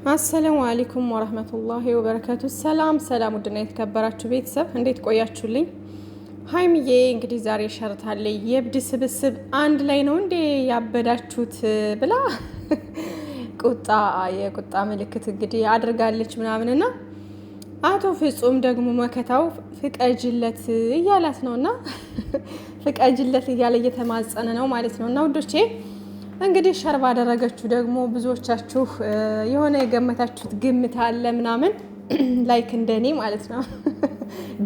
አሰላሙ አለይኩም ወራህመቱላሂ ወበረካቱ። ሰላም ውድና የተከበራችሁ ቤተሰብ እንዴት ቆያችሁልኝ? ሀይሚዬ እንግዲህ ዛሬ ሸርታለች። የእብድ ስብስብ አንድ ላይ ነው እንዴ ያበዳችሁት ብላ የቁጣ ምልክት እንግዲህ አድርጋለች ምናምንና አቶ ፍጹም ደግሞ መከታው ፍቀጅለት እያላት ነውና ፍቀጅለት እያለ እየተማጸነ ነው ማለት ነውና ውዶቼ እንግዲህ ሸር ባደረገችው ደግሞ ብዙዎቻችሁ የሆነ የገመታችሁት ግምት አለ ምናምን ላይክ እንደኔ ማለት ነው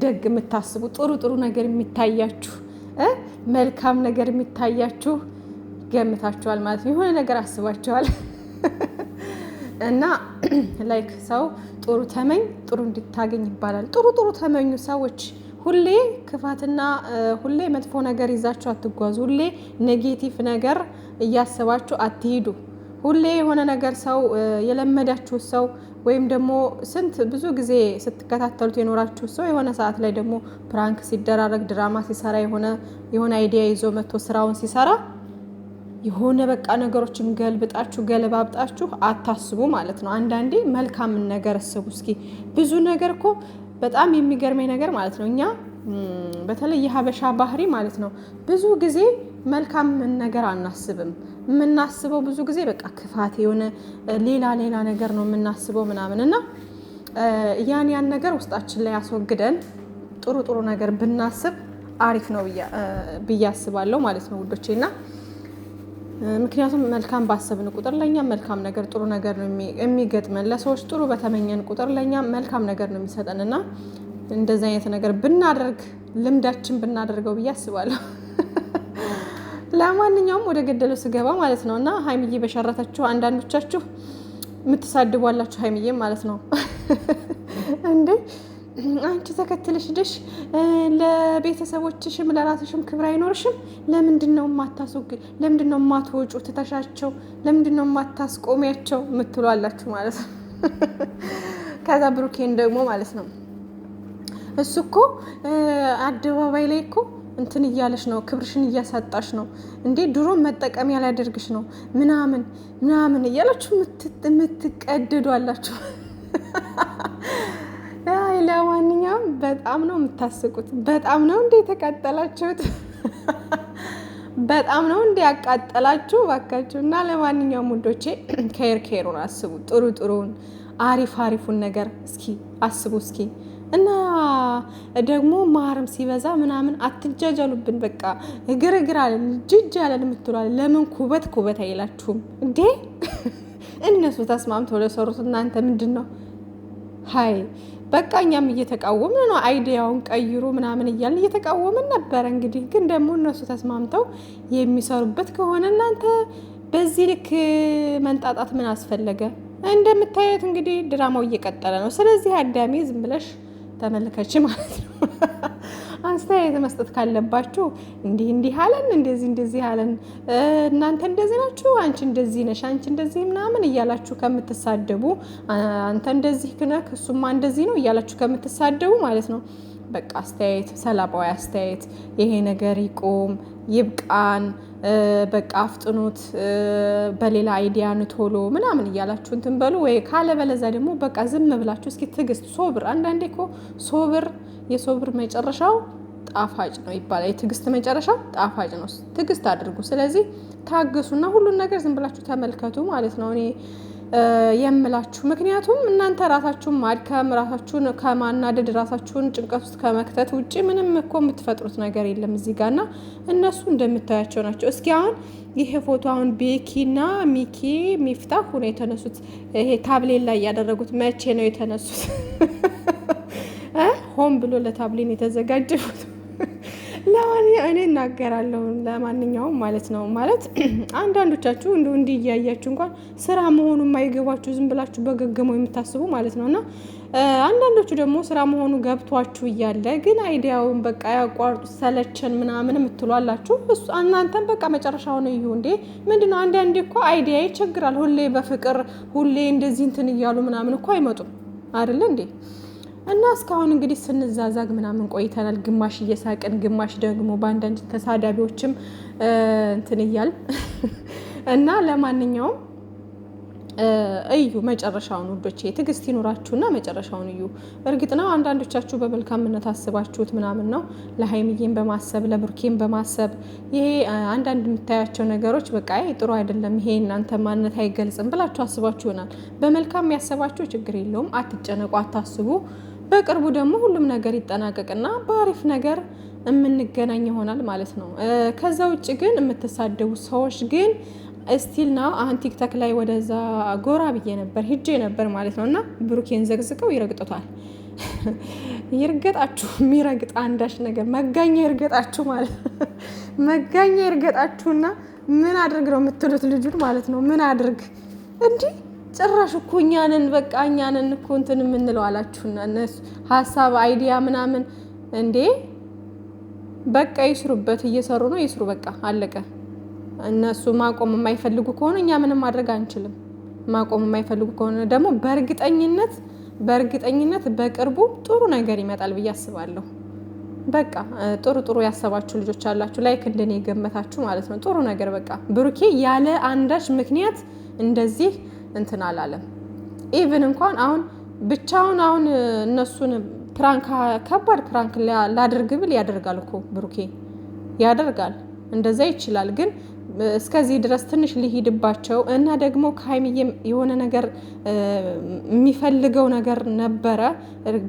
ደግ የምታስቡ ጥሩ ነገር የሚታያችሁ መልካም ነገር የሚታያችሁ ገምታችኋል ማለት ነው። የሆነ ነገር አስባችኋል እና ላይክ ሰው ጥሩ ተመኝ ጥሩ እንድታገኝ ይባላል። ጥሩ ተመኙ ሰዎች። ሁሌ ክፋትና ሁሌ መጥፎ ነገር ይዛችሁ አትጓዙ። ሁሌ ኔጌቲቭ ነገር እያሰባችሁ አትሂዱ። ሁሌ የሆነ ነገር ሰው የለመዳችሁ ሰው ወይም ደግሞ ብዙ ጊዜ ስትከታተሉት የኖራችሁ ሰው የሆነ ሰዓት ላይ ደግሞ ፕራንክ ሲደራረግ ድራማ ሲሰራ የሆነ አይዲያ ይዞ መጥቶ ስራውን ሲሰራ የሆነ በቃ ነገሮችን ገለባብጣችሁ አታስቡ ማለት ነው። አንዳንዴ መልካምን ነገር አስቡ እስኪ። ብዙ ነገር እኮ በጣም የሚገርመኝ ነገር ማለት ነው እኛ በተለይ የሀበሻ ባህሪ ማለት ነው ብዙ ጊዜ መልካም ነገር አናስብም። የምናስበው ብዙ ጊዜ በቃ ክፋት የሆነ ሌላ ነገር ነው የምናስበው ምናምን እና ያን ነገር ውስጣችን ላይ አስወግደን ጥሩ ነገር ብናስብ አሪፍ ነው ብዬ አስባለሁ ማለት ነው ውዶቼ። እና ምክንያቱም መልካም ባሰብን ቁጥር ለኛ መልካም ነገር ጥሩ ነገር ነው የሚገጥመን። ለሰዎች ጥሩ በተመኘን ቁጥር ለኛ መልካም ነገር ነው የሚሰጠንና እንደዚህ አይነት ነገር ብናደርግ ልምዳችን ብናደርገው ብዬ አስባለሁ። ለማንኛውም ወደ ገደለው ስገባ ማለት ነው እና ሀይሚዬ በሸረተችው አንዳንዶቻችሁ የምትሳድቧላችሁ ሀይሚዬ ማለት ነው እንዴ አንቺ ተከትለሽ ደሽ ለቤተሰቦችሽም ለራስሽም ክብር አይኖርሽም? ለምንድነው የማትወጩ ትተሻቸው? ለምንድነው የማታስቆሚያቸው የምትሏላችሁ ማለት ነው። ከዛ ብሩኬን ደግሞ ማለት ነው እሱ እኮ አደባባይ ላይ እኮ እንትን እያለሽ ነው፣ ክብርሽን እያሳጣሽ ነው እንዴ፣ ድሮ መጠቀሚያ ሊያደርግሽ ነው ምናምን እያላችሁ የምትቀደዱ አላችሁ። ለማንኛውም በጣም ነው የምታስቁት። በጣም ነው እንዴ የተቃጠላችሁት? በጣም ነው እንዴ ያቃጠላችሁ ባካችሁ። እና ለማንኛውም ውዶቼ ከይሩን አስቡ፣ ጥሩን አሪፉን ነገር እስኪ አስቡ እስኪ። እና ደግሞ ማርም ሲበዛ ምናምን አትጃጃሉብን። በቃ ግርግር አለን ጅጅ አለን የምትሏል። ለምን ኩበት አይላችሁም እንዴ? እነሱ ተስማምተው ለሰሩት እናንተ ምንድን ነው? ሀይ በቃ እኛም እየተቃወምን ነው። አይዲያውን ቀይሩ ምናምን እያልን እየተቃወምን ነበረ። እንግዲህ ግን ደግሞ እነሱ ተስማምተው የሚሰሩበት ከሆነ እናንተ በዚህ ልክ መንጣጣት ምን አስፈለገ? እንደምታዩት እንግዲህ ድራማው እየቀጠለ ነው። ስለዚህ አዳሜ ዝም ብለሽ ተመልከች ማለት ነው። አስተያየት መስጠት ካለባችሁ እንዲህ አለን እንደዚህ አለን፣ እናንተ እንደዚህ ናችሁ፣ አንቺ እንደዚህ ነሽ፣ አንቺ እንደዚህ ምናምን እያላችሁ ከምትሳደቡ አንተ እንደዚህ ክነክ እሱማ እንደዚህ ነው እያላችሁ ከምትሳደቡ ማለት ነው በቃ አስተያየት፣ ሰላማዊ አስተያየት፣ ይሄ ነገር ይቆም ይብቃን፣ በቃ አፍጥኑት፣ በሌላ አይዲያ ንቶሎ ምናምን እያላችሁ እንትን በሉ። ወይ ካለበለዛ ደግሞ በቃ ዝም ብላችሁ እስኪ ትዕግስት፣ ሶብር። አንዳንዴ እኮ የሶብር መጨረሻው ጣፋጭ ነው ይባላል። የትዕግስት መጨረሻው ጣፋጭ ነው። ትዕግስት አድርጉ። ስለዚህ ታገሱና ሁሉን ነገር ዝም ብላችሁ ተመልከቱ ማለት ነው እኔ የምላችሁ። ምክንያቱም እናንተ ራሳችሁን ማድከም፣ ራሳችሁን ከማናደድ፣ ራሳችሁን ጭንቀት ውስጥ ከመክተት ውጭ ምንም እኮ የምትፈጥሩት ነገር የለም እዚህ ጋር እና እነሱ እንደምታያቸው ናቸው። እስኪ አሁን ይሄ ፎቶ አሁን ቤኪና ሚፍታህ ሆኖ የተነሱት ይሄ ታብሌን ላይ ያደረጉት መቼ ነው የተነሱት? ሆን ብሎ ለታብሌን የተዘጋጀ ፎቶ። ለማንኛውም እኔ እናገራለሁ። ለማንኛውም ማለት ነው አንዳንዶቻችሁ እንዲህ እያያችሁ እንኳን ስራ መሆኑ የማይገባችሁ ዝም ብላችሁ በገገመው የምታስቡ ማለት ነው እና አንዳንዶቹ ደግሞ ስራ መሆኑ ገብቷችሁ እያለ ግን አይዲያውን በቃ ያቋርጡ ሰለቸን ምናምን የምትሏላችሁ። እናንተም በቃ መጨረሻውን እዩ እንዴ። ምንድነው አንዳንዴ እኮ አይዲያ ይቸግራል። ሁሌ በፍቅር ሁሌ እንደዚህ እንትን እያሉ ምናምን እኮ አይመጡም አይደለ እንዴ? እና እስካሁን እንግዲህ ስንዛዛግ ምናምን ቆይተናል። ግማሽ እየሳቅን ግማሽ ደግሞ በአንዳንድ ተሳዳቢዎችም እንትን እያል እና ለማንኛውም እዩ መጨረሻውን ውዶቼ፣ ትዕግስት ይኑራችሁና መጨረሻውን እዩ። እርግጥ ነው አንዳንዶቻችሁ በመልካምነት አስባችሁት ምናምን ነው ለሀይሚዬም በማሰብ ለብሩኬም በማሰብ ይሄ አንዳንድ የምታያቸው ነገሮች በቃ ጥሩ አይደለም፣ ይሄ እናንተ ማንነት አይገልጽም ብላችሁ አስባችሁ ይሆናል። በመልካም ያሰባችሁ ችግር የለውም፣ አትጨነቁ፣ አታስቡ። በቅርቡ ደግሞ ሁሉም ነገር ይጠናቀቅና በአሪፍ ነገር የምንገናኝ ይሆናል ማለት ነው። ከዛ ውጭ ግን የምትሳደቡ ሰዎች ግን እስቲል ነው አሁን ቲክታክ ላይ ወደዛ ጎራ ብዬ ነበር ሂጄ ነበር ማለት ነው። እና ብሩኬን ዘግዝቀው ይረግጡታል። ይርገጣችሁ፣ የሚረግጥ አንዳች ነገር መጋኛ ይርገጣችሁ ማለት መጋኛ ይርገጣችሁና ምን አድርግ ነው የምትሉት ልጁን ማለት ነው። ምን አድርግ እንዲህ ጭራሽ እኮ እኛንን በቃ እኛንን እኮ እንትን የምንለው አላችሁና እነሱ ሀሳብ አይዲያ ምናምን እንዴ በቃ ይስሩበት፣ እየሰሩ ነው ይስሩ፣ በቃ አለቀ። እነሱ ማቆም የማይፈልጉ ከሆነ እኛ ምንም ማድረግ አንችልም። ማቆም የማይፈልጉ ከሆነ ደግሞ በእርግጠኝነት በቅርቡ ጥሩ ነገር ይመጣል ብዬ አስባለሁ። በቃ ጥሩ ያሰባችሁ ልጆች አላችሁ፣ ላይክ እንደኔ የገመታችሁ ማለት ነው። ጥሩ ነገር በቃ ብሩኬ ያለ አንዳች ምክንያት እንደዚህ እንትን አላለም። ኢቭን እንኳን አሁን ብቻውን አሁን እነሱን ፕራንክ ከባድ ፕራንክ ላድርግ ብል ያደርጋል እኮ ብሩኬ ያደርጋል፣ እንደዛ ይችላል። ግን እስከዚህ ድረስ ትንሽ ሊሄድባቸው እና ደግሞ ከሀይሚዬም የሆነ ነገር የሚፈልገው ነገር ነበረ።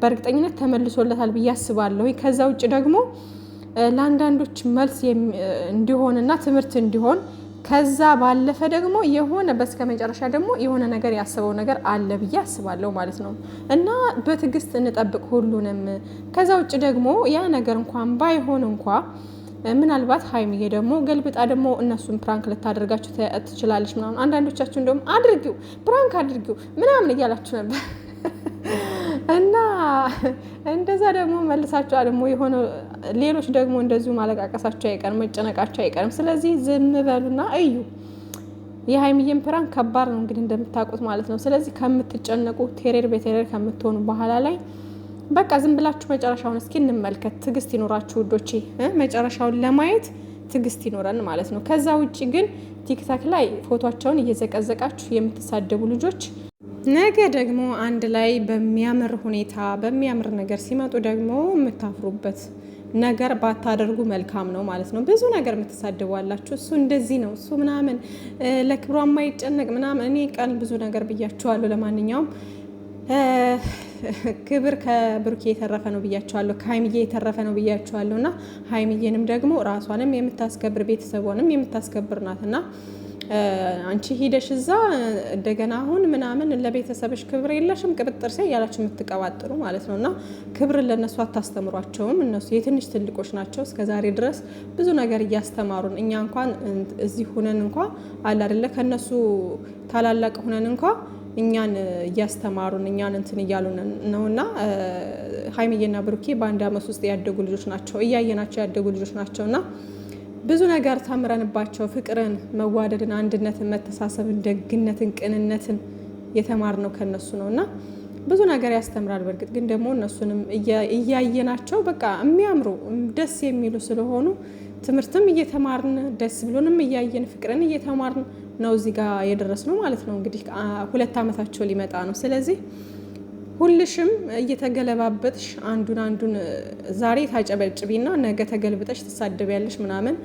በእርግጠኝነት ተመልሶለታል ብዬ አስባለሁ። ከዛ ውጭ ደግሞ ለአንዳንዶች መልስ እንዲሆንና ትምህርት እንዲሆን ከዛ ባለፈ ደግሞ የሆነ በስከ መጨረሻ ደግሞ የሆነ ነገር ያሰበው ነገር አለ ብዬ አስባለሁ ማለት ነው። እና በትዕግስት እንጠብቅ ሁሉንም። ከዛ ውጭ ደግሞ ያ ነገር እንኳን ባይሆን እንኳ ምናልባት ሀይሚዬ ደግሞ ገልብጣ ደግሞ እነሱን ፕራንክ ልታደርጋችሁ ትችላለች ምናምን። አንዳንዶቻችሁ እንደውም አድርጊው ፕራንክ አድርጊው ምናምን እያላችሁ ነበር እና እንደዛ ደግሞ መልሳቸው ደግሞ የሆነ ሌሎች ደግሞ እንደዚሁ ማለቃቀሳቸው አይቀርም፣ መጨነቃቸው አይቀርም። ስለዚህ ዝም በሉና እዩ። የሀይሚዬን ፕራንክ ከባድ ነው እንግዲህ እንደምታውቁት ማለት ነው። ስለዚህ ከምትጨነቁ ቴሬር በቴሬር ከምትሆኑ በኋላ ላይ በቃ ዝም ብላችሁ መጨረሻውን እስኪ እንመልከት። ትዕግስት ይኖራችሁ ውዶቼ፣ መጨረሻውን ለማየት ትዕግስት ይኖረን ማለት ነው። ከዛ ውጭ ግን ቲክታክ ላይ ፎቶቸውን እየዘቀዘቃችሁ የምትሳደቡ ልጆች ነገ ደግሞ አንድ ላይ በሚያምር ሁኔታ በሚያምር ነገር ሲመጡ ደግሞ የምታፍሩበት ነገር ባታደርጉ መልካም ነው ማለት ነው። ብዙ ነገር የምትሳደቡ አላችሁ። እሱ እንደዚህ ነው እሱ ምናምን ለክብሯ የማይጨነቅ ምናምን። እኔ ቀን ብዙ ነገር ብያችኋለሁ። ለማንኛውም ክብር ከብሩኬ የተረፈ ነው ብያችኋለሁ፣ ከሀይሚዬ የተረፈ ነው ብያችኋለሁ። እና ሀይሚዬንም ደግሞ ራሷንም የምታስከብር ቤተሰቧንም የምታስከብር ናት እና አንቺ ሂደሽ እዛ እንደገና አሁን ምናምን ለቤተሰብሽ ክብር የለሽም ቅብጥር ሴ ያላችሁ የምትቀባጥሩ ማለት ነው። እና ክብርን ለእነሱ አታስተምሯቸውም። እነሱ የትንሽ ትልቆች ናቸው። እስከዛሬ ድረስ ብዙ ነገር እያስተማሩን እኛ እንኳን እዚህ ሁነን እንኳ አለ አይደለ ከእነሱ ታላላቅ ሁነን እንኳ እኛን እያስተማሩን እኛን እንትን እያሉ ነውና ሀይሚዬና ብሩኬ በአንድ አመት ውስጥ ያደጉ ልጆች ናቸው። እያየናቸው ያደጉ ልጆች ናቸውና ብዙ ነገር ተምረንባቸው ፍቅርን፣ መዋደድን፣ አንድነትን፣ መተሳሰብን፣ ደግነትን፣ ቅንነትን የተማርነው ከነሱ ነውና ብዙ ነገር ያስተምራል። በእርግጥ ግን ደግሞ እነሱንም እያየናቸው በቃ የሚያምሩ ደስ የሚሉ ስለሆኑ ትምህርትም እየተማርን ደስ ብሎንም እያየን ፍቅርን እየተማርን ነው እዚህ ጋር የደረስነው ማለት ነው። እንግዲህ 2 ዓመታቸው ሊመጣ ነው። ስለዚህ ሁልሽም እየተገለባበጥሽ አንዱን ዛሬ ታጨበጭቢና ነገ ተገልብጠሽ ትሳደቢያለሽ ምናምን።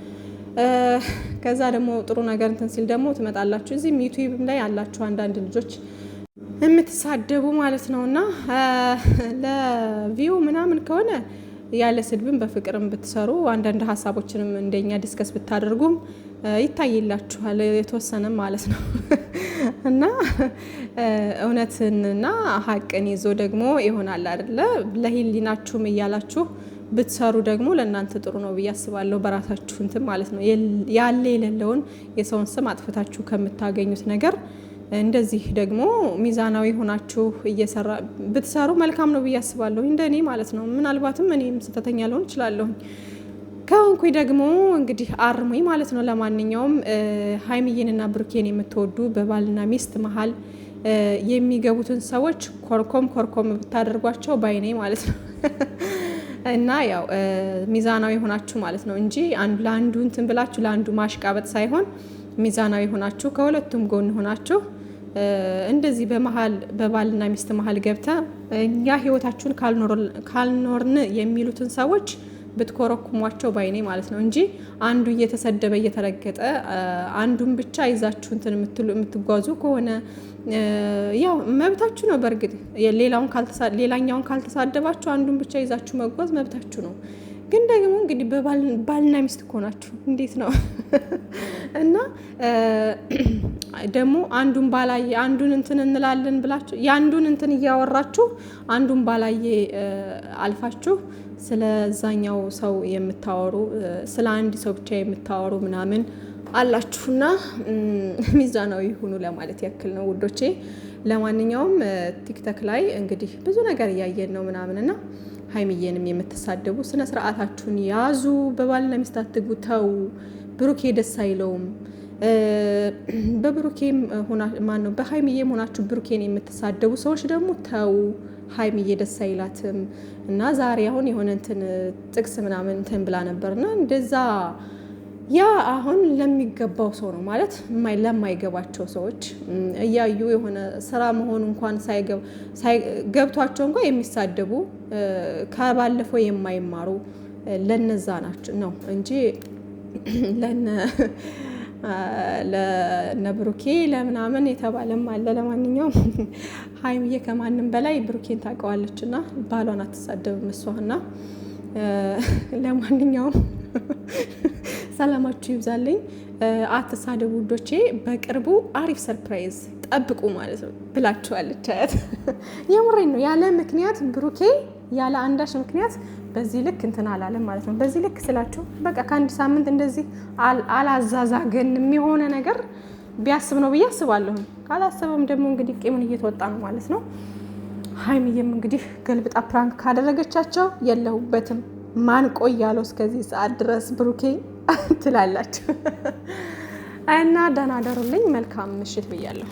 ከዛ ደግሞ ጥሩ ነገር እንትን ሲል ደግሞ ትመጣላችሁ። እዚህም ዩቲዩብም ላይ ያላችሁ አንዳንድ ልጆች የምትሳደቡ ማለት ነውና ለቪው ምናምን ከሆነ ያለ ስድብን በፍቅርም ብትሰሩ አንዳንድ ሀሳቦችንም እንደኛ ዲስከስ ብታደርጉም ይታይላችኋል የተወሰነም ማለት ነው። እና እውነትንና ሀቅን ይዞ ደግሞ ይሆናል አይደለ? ለህሊናችሁም እያላችሁ ብትሰሩ ደግሞ ለእናንተ ጥሩ ነው ብዬ አስባለሁ። በራሳችሁ እንትን ማለት ነው። ያለ የሌለውን የሰውን ስም አጥፍታችሁ ከምታገኙት ነገር እንደዚህ ደግሞ ሚዛናዊ ሆናችሁ እየሰራ ብትሰሩ መልካም ነው ብዬ አስባለሁ። እንደኔ ማለት ነው። ምናልባትም እኔም ስህተተኛ ልሆን እችላለሁ። ከሆንኩኝ ደግሞ እንግዲህ አርሙኝ ማለት ነው። ለማንኛውም ሀይሚዬንና ብሩኬን የምትወዱ በባልና ሚስት መሀል የሚገቡትን ሰዎች ኮርኮም ብታደርጓቸው ባይኔ ማለት ነው። እና ያው ሚዛናዊ ሆናችሁ ማለት ነው እንጂ ለአንዱ እንትን ብላችሁ ለአንዱ ማሽቃበጥ ሳይሆን ሚዛናዊ ሆናችሁ ከሁለቱም ጎን ሆናችሁ እንደዚህ በባልና ሚስት መሀል ገብተ እኛ ህይወታችሁን ካልኖርን የሚሉትን ሰዎች ብትኮረኩሟቸው ባይኔ ማለት ነው እንጂ አንዱ እየተሰደበ እየተረገጠ አንዱን ብቻ ይዛችሁ እንትን የምትጓዙ ከሆነ ያው መብታችሁ ነው። በእርግጥ ሌላኛውን ካልተሳደባችሁ አንዱን ብቻ ይዛችሁ መጓዝ መብታችሁ ነው። ግን ደግሞ እንግዲህ ባልና ሚስት እኮ ናችሁ። እንዴት ነው እና ደግሞ አንዱን ባላየ አንዱን እንትን እንላለን ብላችሁ የአንዱን እንትን እያወራችሁ አንዱን ባላየ አልፋችሁ ስለዛኛው ሰው የምታወሩ ስለ አንድ ሰው ብቻ የምታወሩ ምናምን አላችሁና ሚዛናዊ ሁኑ ለማለት ያክል ነው ውዶቼ። ለማንኛውም ቲክቶክ ላይ እንግዲህ ብዙ ነገር እያየን ነው ምናምንና ሀይሚዬንም የምትሳደቡ ስነ ስርዓታችሁን ያዙ። በባልና ሚስት አትጉ፣ ተው። ብሩኬ ደስ አይለውም። በብሩኬም ማነው በሀይሚዬም ሆናችሁ ብሩኬን የምትሳደቡ ሰዎች ደግሞ ተው። ሀይሚዬ ደስ አይላትም እና ዛሬ አሁን የሆነ እንትን ጥቅስ ምናምን እንትን ብላ ነበርና እንደዛ ያ አሁን ለሚገባው ሰው ነው ማለት ለማይገባቸው ሰዎች እያዩ የሆነ ስራ መሆኑ እንኳን ገብቷቸው እንኳን የሚሳደቡ ከባለፈው የማይማሩ ለነዛ ናቸው ነው እንጂ ለነብሩኬ ለምናምን የተባለም አለ። ለማንኛውም ሀይሚዬ ከማንም በላይ ብሩኬን ታውቀዋለችና ባሏን አትሳደብም እሷና። ለማንኛውም ሰላማችሁ ይብዛልኝ። አትሳደቡ ውዶቼ። በቅርቡ አሪፍ ሰርፕራይዝ ጠብቁ ማለት ነው ብላችኋለች አያት። የምሬን ነው። ያለ ምክንያት ብሩኬ ያለ አንዳች ምክንያት በዚህ ልክ እንትን አላለም ማለት ነው። በዚህ ልክ ስላችሁ በቃ ከአንድ ሳምንት እንደዚህ አላዛዛገን የሚሆነ ነገር ቢያስብ ነው ብዬ አስባለሁ። ካላሰበም ደግሞ እንግዲህ ቂሙን እየተወጣ ነው ማለት ነው። ሀይሚዬም እንግዲህ ገልብጣ ፕራንክ ካደረገቻቸው የለሁበትም ማን ቆይ ያለው እስከዚህ ሰዓት ድረስ ብሩኬ ትላላችሁ እና ደህና ደሩልኝ። መልካም ምሽት ብያለሁ።